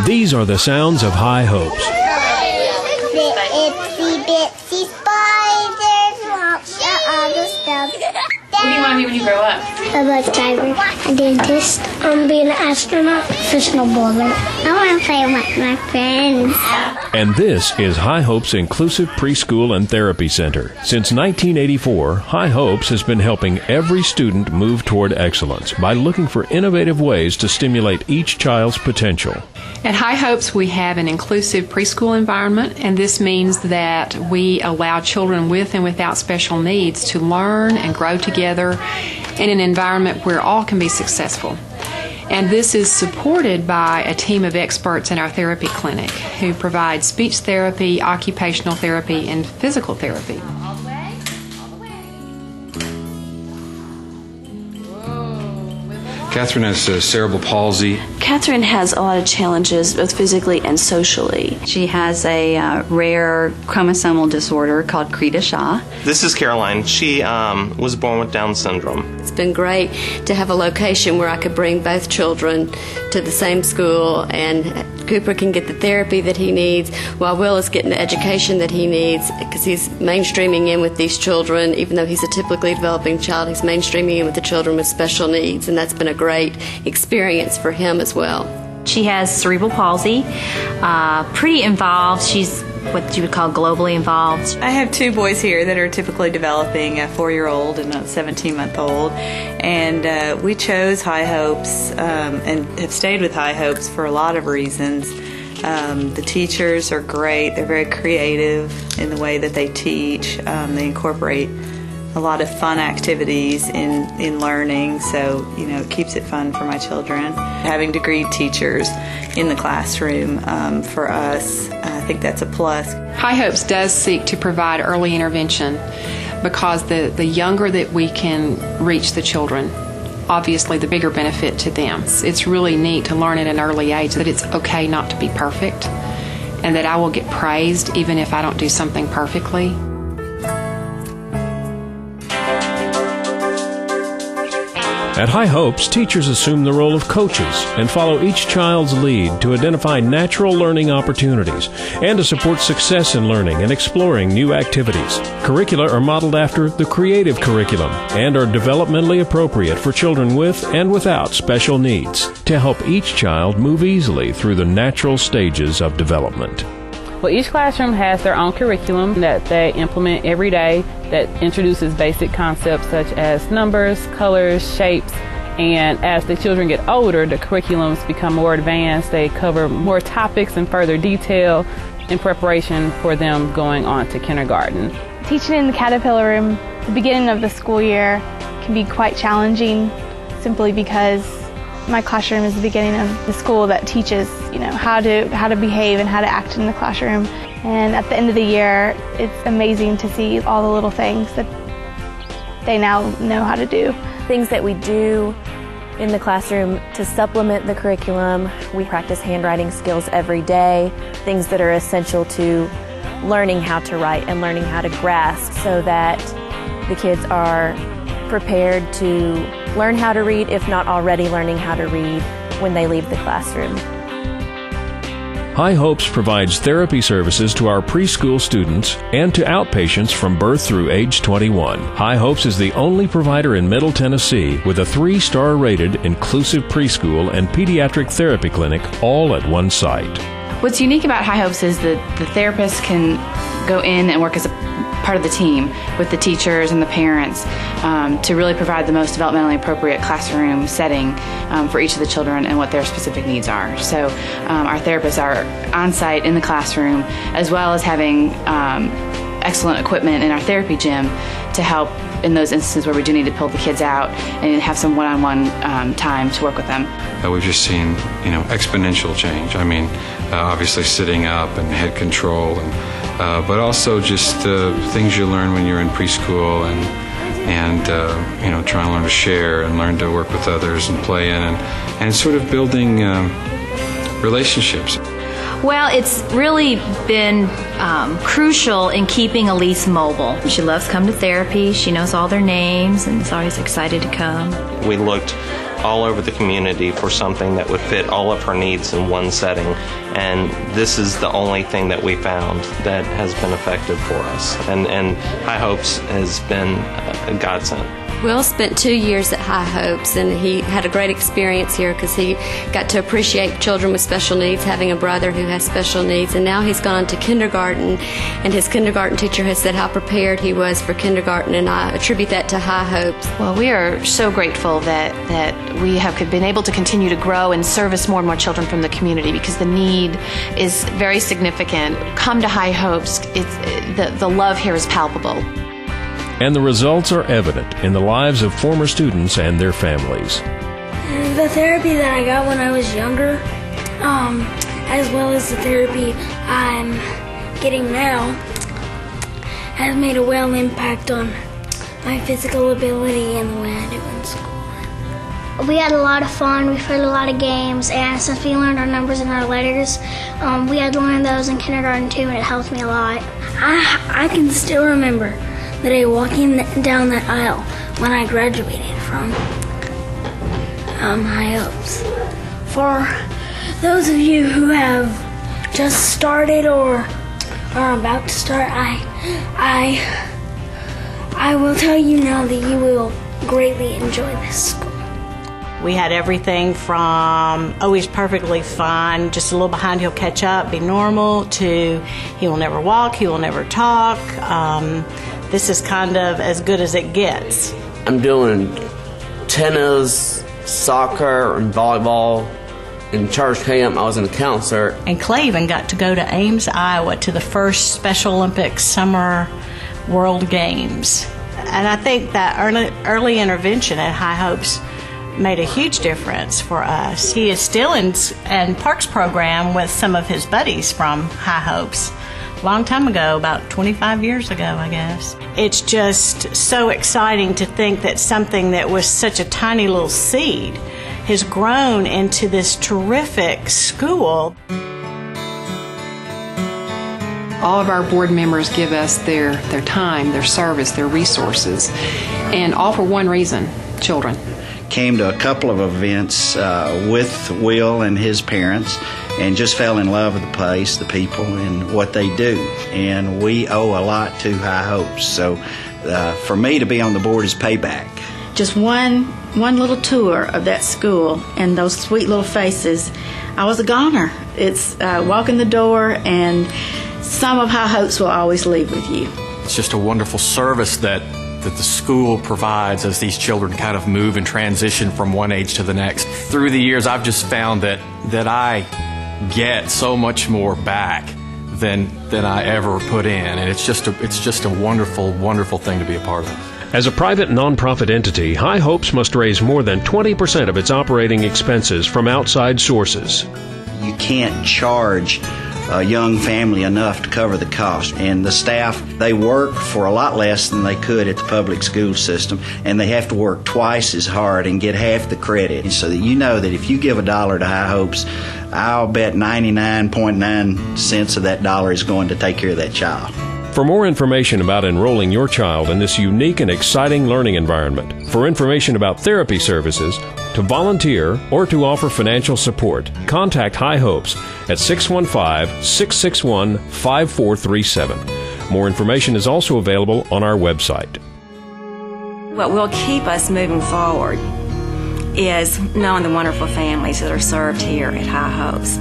These are the sounds of High Hopes. The itsy bitsy spiders walk all the stuff. What do you want to be when you grow up? A bus driver, a dentist, be an astronaut, professional bowler. I want to play with my friends. And this is High Hopes Inclusive Preschool and Therapy Center. Since 1984, High Hopes has been helping every student move toward excellence by looking for innovative ways to stimulate each child's potential. At High Hopes, we have an inclusive preschool environment, and this means that we allow children with and without special needs to learn and grow together in an environment where all can be successful. And this is supported by a team of experts in our therapy clinic who provide speech therapy, occupational therapy, and physical therapy. Catherine has cerebral palsy. Catherine has a lot of challenges, both physically and socially. She has a rare chromosomal disorder called Creta-Shaw. This is Caroline. She was born with Down syndrome. It's been great to have a location where I could bring both children to the same school, and Cooper can get the therapy that he needs while Will is getting the education that he needs, because he's mainstreaming in with these children. Even though he's a typically developing child, he's mainstreaming in with the children with special needs, and that's been a great experience for him as well. She has cerebral palsy, pretty involved. She's what you would call globally involved. I have two boys here that are typically developing, a 4-year-old and a 17-month-old, and we chose High Hopes and have stayed with High Hopes for a lot of reasons. The teachers are great. They're very creative in the way that they teach. They incorporate a lot of fun activities in learning, so it keeps it fun for my children. Having degreed teachers in the classroom for us, I think that's a plus. High Hopes does seek to provide early intervention because the younger that we can reach the children, obviously the bigger benefit to them. It's really neat to learn at an early age that it's okay not to be perfect and that I will get praised even if I don't do something perfectly. At High Hopes, teachers assume the role of coaches and follow each child's lead to identify natural learning opportunities and to support success in learning and exploring new activities. Curricula are modeled after the creative curriculum and are developmentally appropriate for children with and without special needs to help each child move easily through the natural stages of development. Well, each classroom has their own curriculum that they implement every day that introduces basic concepts such as numbers, colors, shapes, and as the children get older, the curriculums become more advanced. They cover more topics in further detail in preparation for them going on to kindergarten. Teaching in the Caterpillar Room, the beginning of the school year can be quite challenging simply because my classroom is the beginning of the school that teaches, how to behave and how to act in the classroom. And at the end of the year, it's amazing to see all the little things that they now know how to do. Things that we do in the classroom to supplement the curriculum. We practice handwriting skills every day, things that are essential to learning how to write and learning how to grasp so that the kids are prepared to learn how to read, if not already learning how to read, when they leave the classroom. High Hopes provides therapy services to our preschool students and to outpatients from birth through age 21. High Hopes is the only provider in Middle Tennessee with a 3-star rated inclusive preschool and pediatric therapy clinic all at one site. What's unique about High Hopes is that the therapists can go in and work as a part of the team with the teachers and the parents to really provide the most developmentally appropriate classroom setting for each of the children and what their specific needs are. So our therapists are on site in the classroom, as well as having excellent equipment in our therapy gym to help in those instances where we do need to pull the kids out and have some one-on-one time to work with them. We've just seen, exponential change. I mean, obviously sitting up and head control, but also just things you learn when you're in preschool and trying to learn to share and learn to work with others and play in and sort of building relationships. Well, it's really been crucial in keeping Elise mobile. She loves coming to therapy. She knows all their names and is always excited to come. We looked all over the community for something that would fit all of her needs in one setting, and this is the only thing that we found that has been effective for us. And High Hopes has been a godsend. Will spent 2 years at High Hopes, and he had a great experience here because he got to appreciate children with special needs, having a brother who has special needs, and now he's gone to kindergarten, and his kindergarten teacher has said how prepared he was for kindergarten, and I attribute that to High Hopes. Well, we are so grateful that we have been able to continue to grow and service more and more children from the community, because the need is very significant. Come to High Hopes. The love here is palpable. And the results are evident in the lives of former students and their families. The therapy that I got when I was younger, as well as the therapy I'm getting now, has made a well impact on my physical ability and the way I do in school. We had a lot of fun, we played a lot of games, and since we learned our numbers and our letters, we had to learn those in kindergarten too, and it helped me a lot. I can still remember the day walking down that aisle when I graduated from High Hopes. For those of you who have just started or are about to start, I will tell you now that you will greatly enjoy this school. We had everything from, oh, he's perfectly fine, just a little behind, he'll catch up, be normal, to he will never walk, he will never talk. This is kind of as good as it gets. I'm doing tennis, soccer, and volleyball. In church camp, I was in a counselor. And Clay even got to go to Ames, Iowa, to the first Special Olympics Summer World Games. And I think that early intervention at High Hopes made a huge difference for us. He is still in Parks program with some of his buddies from High Hopes. Long time ago, about 25 years ago, I guess. It's just so exciting to think that something that was such a tiny little seed has grown into this terrific school. All of our board members give us their time, their service, their resources, and all for one reason: children. Came to a couple of events with Will and his parents, and just fell in love with the place, the people, and what they do. And we owe a lot to High Hopes. So for me to be on the board is payback. Just one little tour of that school and those sweet little faces, I was a goner. It's walk in the door, and some of High Hopes will always leave with you. It's just a wonderful service that the school provides as these children kind of move and transition from one age to the next. Through the years, I've just found that I get so much more back than I ever put in, and it's just a wonderful, wonderful thing to be a part of. As a private nonprofit entity, High Hopes must raise more than 20% of its operating expenses from outside sources. You can't charge a young family enough to cover the cost, and the staff, they work for a lot less than they could at the public school system, and they have to work twice as hard and get half the credit, so that you know that if you give $1 to High Hopes, I'll bet 99.9 cents of that dollar is going to take care of that child. For more information about enrolling your child in this unique and exciting learning environment, for information about therapy services, to volunteer, or to offer financial support, contact High Hopes at 615-661-5437. More information is also available on our website. What will keep us moving forward is knowing the wonderful families that are served here at High Hopes.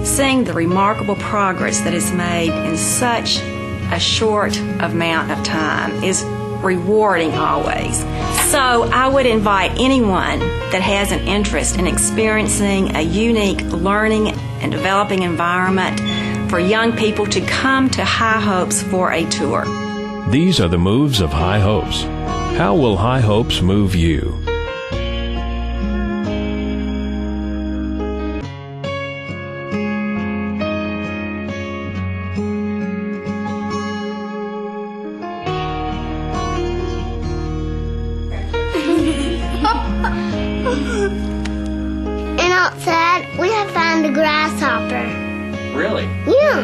Seeing the remarkable progress that is made in such a short amount of time is rewarding always. So I would invite anyone that has an interest in experiencing a unique learning and developing environment for young people to come to High Hopes for a tour. These are the moves of High Hopes. How will High Hopes move you? And outside, we have found a grasshopper. Really? Yeah.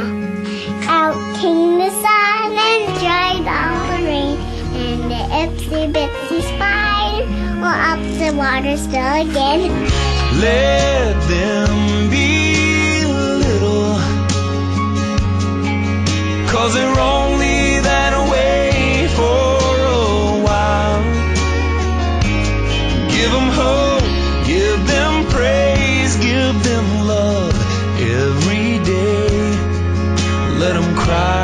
Out came the sun and dried all the rain, and the itsy bitsy spider up the water still again. Let them be little, 'cause they're only that way for a while. Give them hope, give them praise, give them love every day. Let them cry